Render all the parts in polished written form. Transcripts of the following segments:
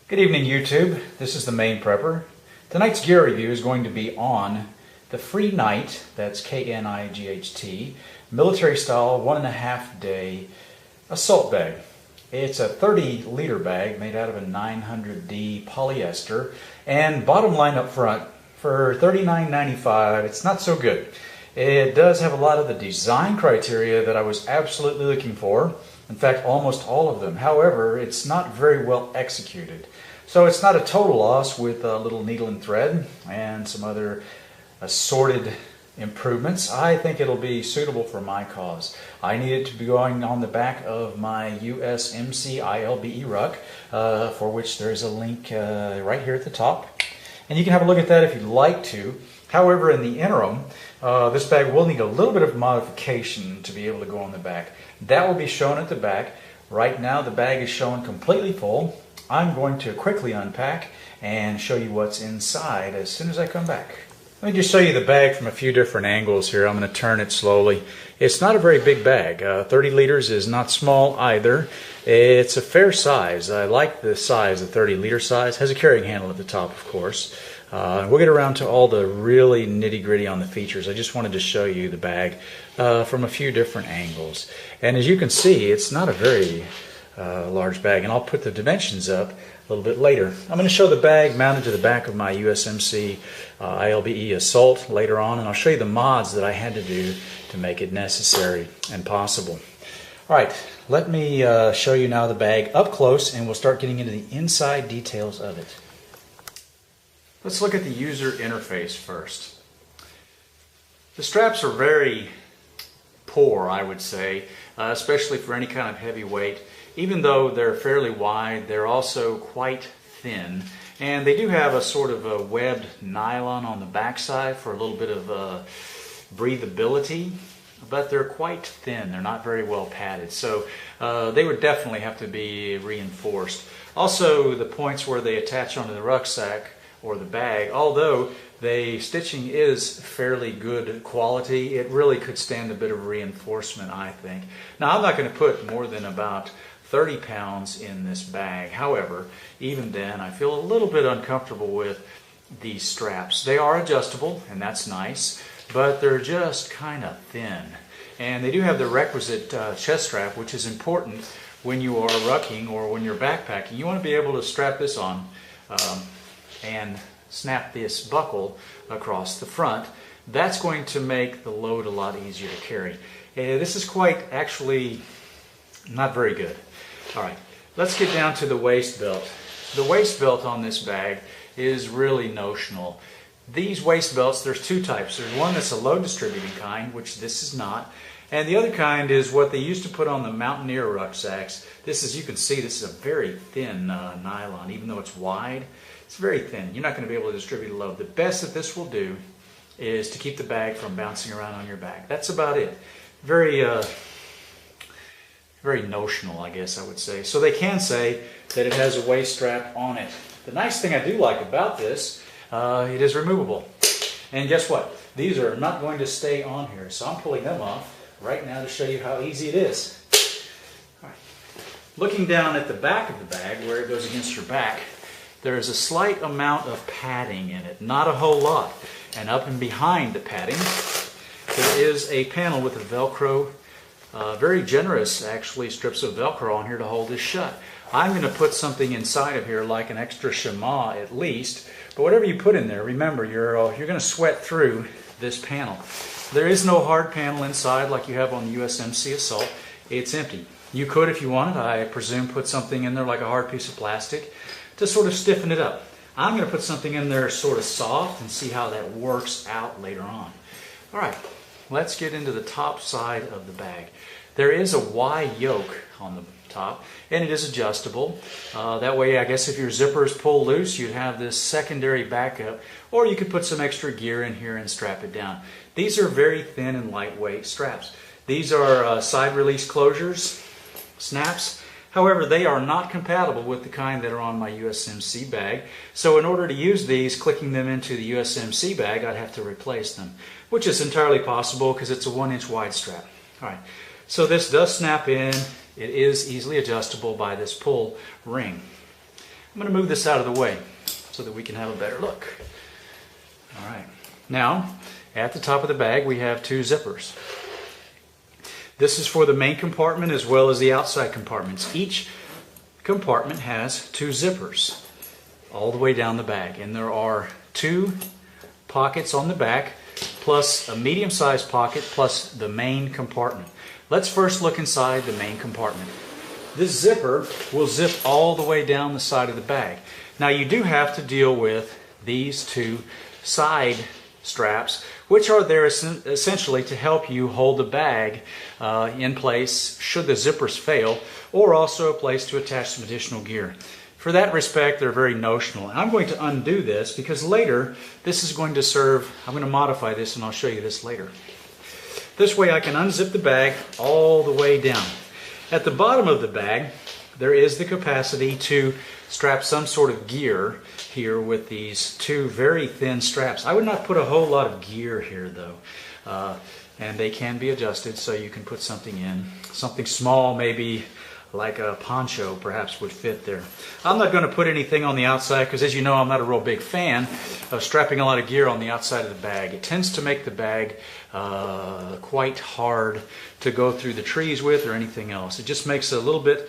Good evening, YouTube. This is the Main Prepper. Tonight's gear review is going to be on the Free Knight, that's K-N-I-G-H-T, military style 1.5 day assault bag. It's a 30-liter bag made out of a 900D polyester, and bottom line up front, for $39.95, it's not so good. It does have a lot of the design criteria that I was absolutely looking for. In fact, almost all of them. However, it's not very well executed. So it's not a total loss with a little needle and thread and some other assorted improvements. I think it'll be suitable for my cause. I need it to be going on the back of my USMC ILBE ruck, for which there's a link right here at the top. And you can have a look at that if you'd like to. However, in the interim, this bag will need a little bit of modification to be able to go on the back. That will be shown at the back. Right now the bag is shown completely full. I'm going to quickly unpack and show you what's inside as soon as I come back. Let me just show you the bag from a few different angles here. I'm going to turn it slowly. It's not a very big bag. 30 liters is not small either. It's a fair size. I like the size, the 30-liter size. Has a carrying handle at the top, of course. We'll get around to all the really nitty-gritty on the features. I just wanted to show you the bag from a few different angles. And as you can see, it's not a very large bag, and I'll put the dimensions up a little bit later. I'm going to show the bag mounted to the back of my USMC ILBE Assault later on, and I'll show you the mods that I had to do to make it necessary and possible. Alright, let me show you now the bag up close, and we'll start getting into the inside details of it. Let's look at the user interface first. The straps are very poor, I would say, especially for any kind of heavy weight. Even though they're fairly wide, they're also quite thin. And they do have a sort of a webbed nylon on the backside for a little bit of breathability, but they're quite thin. They're not very well padded. So they would definitely have to be reinforced. Also, the points where they attach onto the rucksack or the bag, although the stitching is fairly good quality, it really could stand a bit of reinforcement, I think. Now, I'm not going to put more than about 30 pounds in this bag. However, even then, I feel a little bit uncomfortable with these straps. They are adjustable, and that's nice, but they're just kind of thin. And they do have the requisite chest strap, which is important when you are rucking or when you're backpacking. You want to be able to strap this on and snap this buckle across the front. That's going to make the load a lot easier to carry. This is quite actually not very good. Alright, let's get down to the waist belt. The waist belt on this bag is really notional. These waist belts, there's two types. There's one that's a load distributing kind, which this is not, and the other kind is what they used to put on the Mountaineer rucksacks. This is, you can see, this is a very thin nylon. Even though it's wide, it's very thin. You're not going to be able to distribute a load. The best that this will do is to keep the bag from bouncing around on your back. That's about it. Very notional, I guess I would say. So they can say that it has a waist strap on it. The nice thing I do like about this, it is removable. And guess what? These are not going to stay on here. So I'm pulling them off right now to show you how easy it is. All right. Looking down at the back of the bag, where it goes against your back, there is a slight amount of padding in it. Not a whole lot. And up and behind the padding, there is a panel with a Velcro, very generous actually, strips of Velcro on here to hold this shut. I'm going to put something inside of here like an extra chamois at least, but whatever you put in there, remember you're going to sweat through this panel. There is no hard panel inside like you have on the USMC Assault. It's empty. You could, if you wanted, I presume, put something in there like a hard piece of plastic to sort of stiffen it up. I'm going to put something in there sort of soft and see how that works out later on. Alright, let's get into the top side of the bag. There is a Y yoke on the top, and it is adjustable. That way, I guess if your zippers pull loose, you'd have this secondary backup, or you could put some extra gear in here and strap it down. These are very thin and lightweight straps. These are side release closures, snaps. However, they are not compatible with the kind that are on my USMC bag. So in order to use these, clicking them into the USMC bag, I'd have to replace them, which is entirely possible because it's a 1-inch wide strap. All right. So this does snap in. It is easily adjustable by this pull ring. I'm going to move this out of the way so that we can have a better look. All right. Now, at the top of the bag, we have two zippers. This is for the main compartment as well as the outside compartments. Each compartment has two zippers all the way down the bag. And there are two pockets on the back, plus a medium-sized pocket, plus the main compartment. Let's first look inside the main compartment. This zipper will zip all the way down the side of the bag. Now you do have to deal with these two side straps, which are there essentially to help you hold the bag in place should the zippers fail, or also a place to attach some additional gear. For that respect, they're very notional. And I'm going to undo this because later this is going to serve, I'm going to modify this and I'll show you this later. This way I can unzip the bag all the way down. At the bottom of the bag, there is the capacity to strap some sort of gear here with these two very thin straps. I would not put a whole lot of gear here though. And they can be adjusted so you can put something in. Something small, maybe like a poncho perhaps would fit there. I'm not going to put anything on the outside because, as you know, I'm not a real big fan of strapping a lot of gear on the outside of the bag. It tends to make the bag quite hard to go through the trees with or anything else. It just makes it a little bit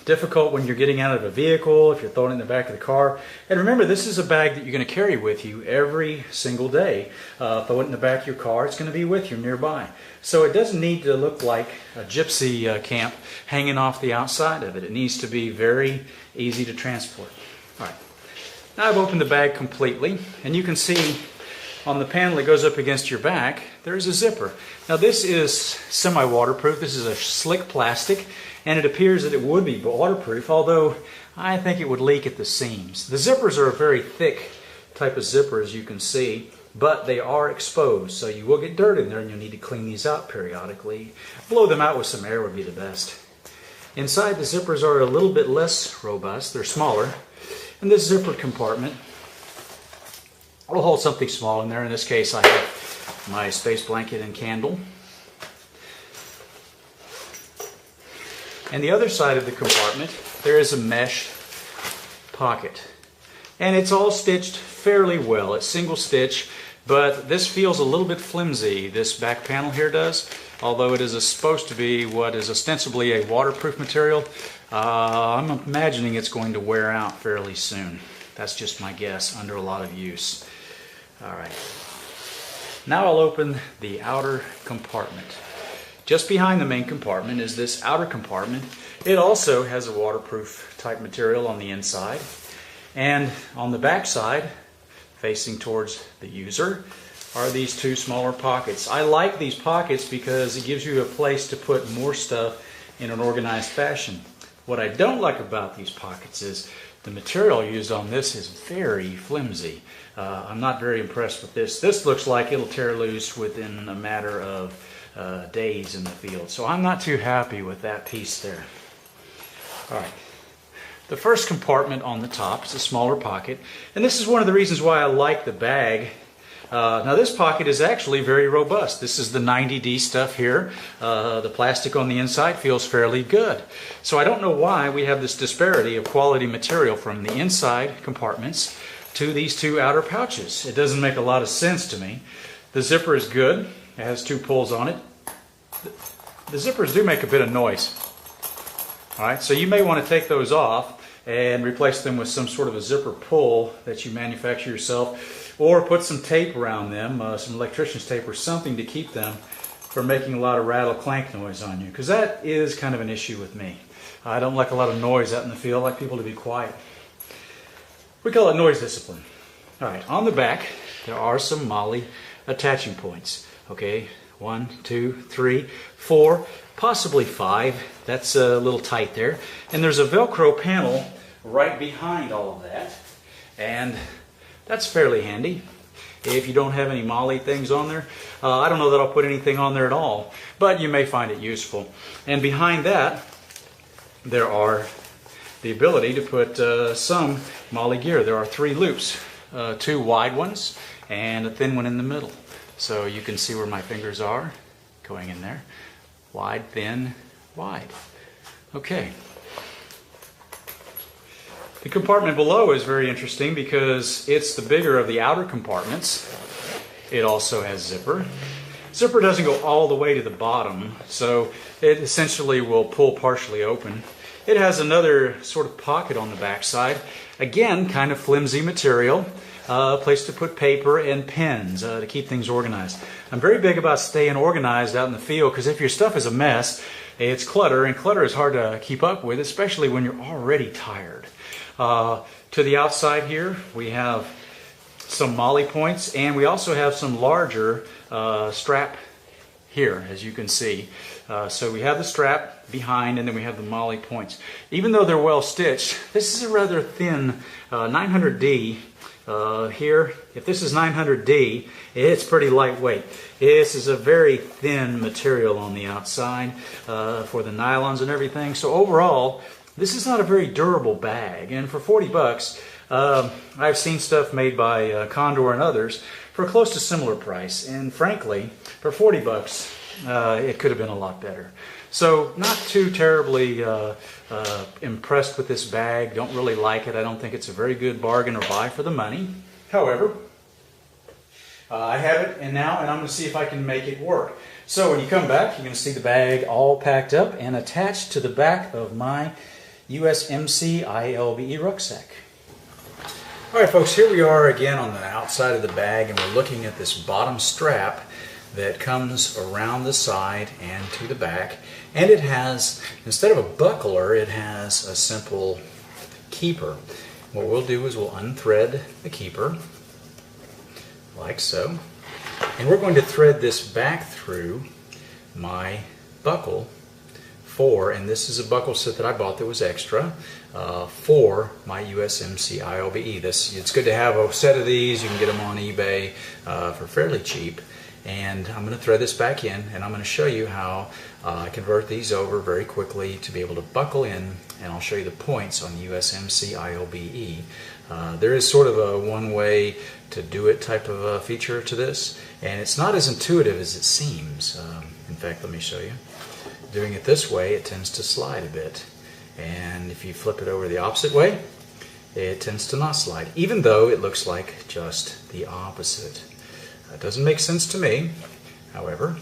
difficult when you're getting out of a vehicle, if you're throwing it in the back of the car. And remember, this is a bag that you're going to carry with you every single day. Throw it in the back of your car, it's going to be with you nearby. So it doesn't need to look like a gypsy camp hanging off the outside of it. It needs to be very easy to transport. All right. Now I've opened the bag completely, and you can see on the panel that goes up against your back, there's a zipper. Now this is semi-waterproof. This is a slick plastic, and it appears that it would be waterproof, although I think it would leak at the seams. The zippers are a very thick type of zipper, as you can see, but they are exposed, so you will get dirt in there and you'll need to clean these out periodically. Blow them out with some air would be the best. Inside, the zippers are a little bit less robust. They're smaller. And this zippered compartment will hold something small in there. In this case, I have my space blanket and candle. And the other side of the compartment, there is a mesh pocket. And it's all stitched fairly well. It's single stitch, but this feels a little bit flimsy. This back panel here does, although it is supposed to be what is ostensibly a waterproof material. I'm imagining it's going to wear out fairly soon. That's just my guess under a lot of use. All right. Now I'll open the outer compartment. Just behind the main compartment is this outer compartment. It also has a waterproof type material on the inside. And on the back side, facing towards the user, are these two smaller pockets. I like these pockets because it gives you a place to put more stuff in an organized fashion. What I don't like about these pockets is the material used on this is very flimsy. I'm not very impressed with this. This looks like it'll tear loose within a matter of days in the field. So I'm not too happy with that piece there. All right. The first compartment on the top is a smaller pocket, and this is one of the reasons why I like the bag. Now this pocket is actually very robust. This is the 90D stuff here. The plastic on the inside feels fairly good. So I don't know why we have this disparity of quality material from the inside compartments to these two outer pouches. It doesn't make a lot of sense to me. The zipper is good. It has two pulls on it. The zippers do make a bit of noise. All right, so you may want to take those off and replace them with some sort of a zipper pull that you manufacture yourself, or put some tape around them, some electrician's tape or something to keep them from making a lot of rattle clank noise on you, because that is kind of an issue with me. I don't like a lot of noise out in the field. I like people to be quiet. We call it noise discipline. All right, on the back there are some MOLLE attaching points. Okay, 1, 2, 3, 4, possibly 5. That's a little tight there. And there's a Velcro panel right behind all of that. And that's fairly handy if you don't have any MOLLE things on there. I don't know that I'll put anything on there at all, but you may find it useful. And behind that, there are the ability to put some MOLLE gear. There are 3 loops, 2 wide ones and a thin one in the middle. So you can see where my fingers are going in there. Wide, thin, wide. Okay. The compartment below is very interesting because it's the bigger of the outer compartments. It also has zipper. Zipper doesn't go all the way to the bottom, so it essentially will pull partially open. It has another sort of pocket on the back side. Again, kind of flimsy material. A place to put paper and pens to keep things organized. I'm very big about staying organized out in the field because if your stuff is a mess, it's clutter, and clutter is hard to keep up with, especially when you're already tired. To the outside here, we have some molly points, and we also have some larger strap here, as you can see. So we have the strap behind, and then we have the molly points. Even though they're well stitched, this is a rather thin 900D. Here, if this is 900D, it's pretty lightweight. This is a very thin material on the outside for the nylons and everything. So overall, this is not a very durable bag. And for 40 bucks, I've seen stuff made by Condor and others for close to similar price. And frankly, for 40 bucks, it could have been a lot better. So not too terribly impressed with this bag. Don't really like it. I don't think it's a very good bargain or buy for the money. However, I have it and I'm going to see if I can make it work. So when you come back, you're going to see the bag all packed up and attached to the back of my USMC ILBE rucksack. Alright folks, here we are again on the outside of the bag, and we're looking at this bottom strap that comes around the side and to the back, and it has, instead of a buckler, it has a simple keeper. What we'll do is we'll unthread the keeper like so, and we're going to thread this back through my buckle and this is a buckle set that I bought that was extra for my USMC ILBE. It's good to have a set of these. You can get them on eBay for fairly cheap. And I'm going to thread this back in, and I'm going to show you how I convert these over very quickly to be able to buckle in, and I'll show you the points on the USMC ILBE. There is sort of a one-way to do it type of a feature to this, and it's not as intuitive as it seems. In fact, let me show you. Doing it this way, it tends to slide a bit, and if you flip it over the opposite way, it tends to not slide, even though it looks like just the opposite. That doesn't make sense to me, however.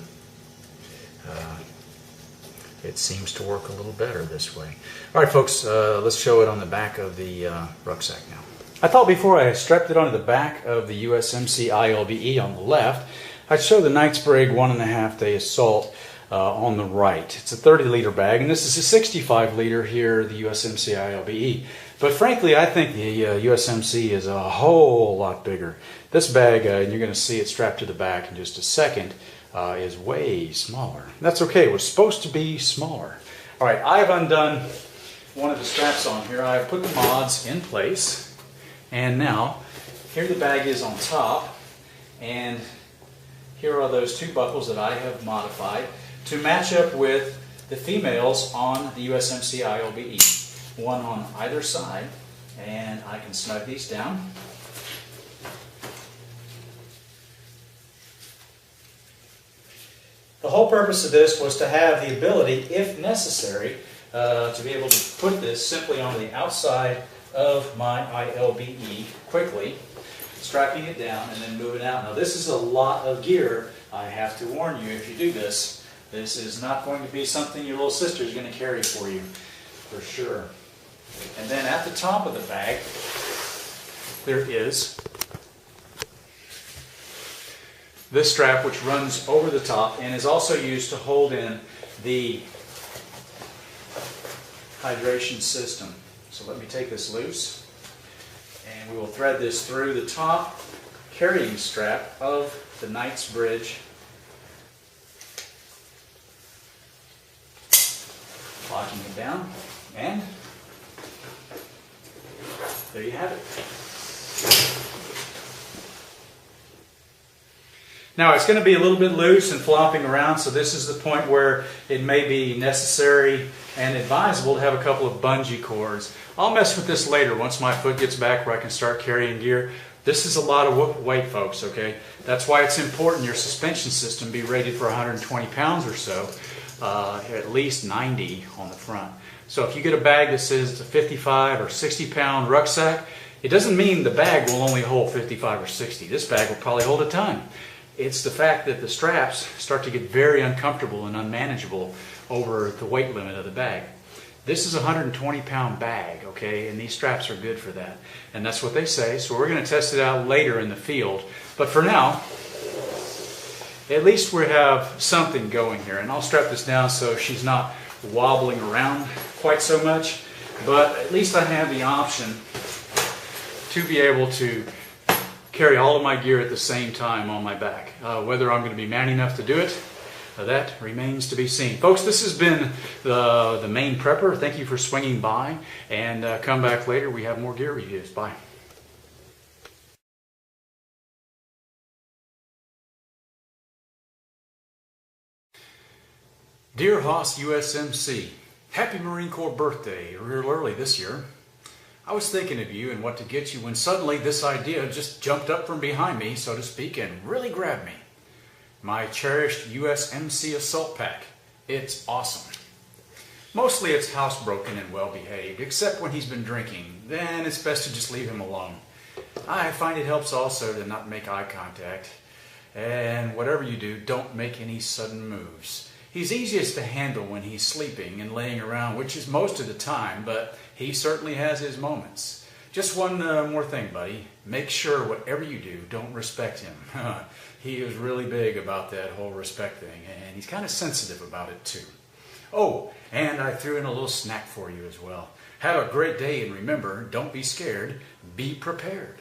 It seems to work a little better this way. Alright folks, let's show it on the back of the rucksack now. I thought before I strapped it onto the back of the USMC ILBE on the left, I'd show the Knightsbrig 1.5 Day Assault on the right. It's a 30-liter bag, and this is a 65-liter here, the USMC ILBE. But frankly, I think the USMC is a whole lot bigger. This bag, and you're going to see it strapped to the back in just a second, is way smaller. That's okay. It was supposed to be smaller. All right, I've undone one of the straps on here. I've put the mods in place, and now here the bag is on top, and here are those two buckles that I have modified to match up with the females on the USMC ILBE. One on either side, and I can snug these down. The whole purpose of this was to have the ability, if necessary, to be able to put this simply on the outside of my ILBE quickly, strapping it down and then moving out. Now this is a lot of gear. I have to warn you, if you do this, this is not going to be something your little sister is going to carry for you, for sure. And then at the top of the bag, there is this strap which runs over the top and is also used to hold in the hydration system. So let me take this loose, and we will thread this through the top carrying strap of the Knightsbrig. Locking it down, and there you have it. Now it's going to be a little bit loose and flopping around, so this is the point where it may be necessary and advisable to have a couple of bungee cords. I'll mess with this later once my foot gets back where I can start carrying gear. This is a lot of weight, folks, okay? That's why it's important your suspension system be rated for 120 pounds or so. at least 90 on the front. So if you get a bag that says it's a 55 or 60 pound rucksack, it doesn't mean the bag will only hold 55 or 60. This bag will probably hold a ton. It's the fact that the straps start to get very uncomfortable and unmanageable over the weight limit of the bag. This is a 120 pound bag, okay, and these straps are good for that. And that's what they say, so we're going to test it out later in the field. But for now, at least we have something going here. And I'll strap this down so she's not wobbling around quite so much. But at least I have the option to be able to carry all of my gear at the same time on my back. Whether I'm going to be man enough to do it, that remains to be seen. Folks, this has been the Maine Prepper. Thank you for swinging by, and come back later. We have more gear reviews. Bye. Dear Haas USMC, Happy Marine Corps birthday, real early this year. I was thinking of you and what to get you when suddenly this idea just jumped up from behind me, so to speak, and really grabbed me. My cherished USMC assault pack. It's awesome. Mostly it's housebroken and well behaved, except when he's been drinking. Then it's best to just leave him alone. I find it helps also to not make eye contact. And whatever you do, don't make any sudden moves. He's easiest to handle when he's sleeping and laying around, which is most of the time, but he certainly has his moments. Just one more thing, buddy. Make sure whatever you do, don't respect him. He is really big about that whole respect thing, and he's kind of sensitive about it too. Oh, and I threw in a little snack for you as well. Have a great day, and remember, don't be scared, be prepared.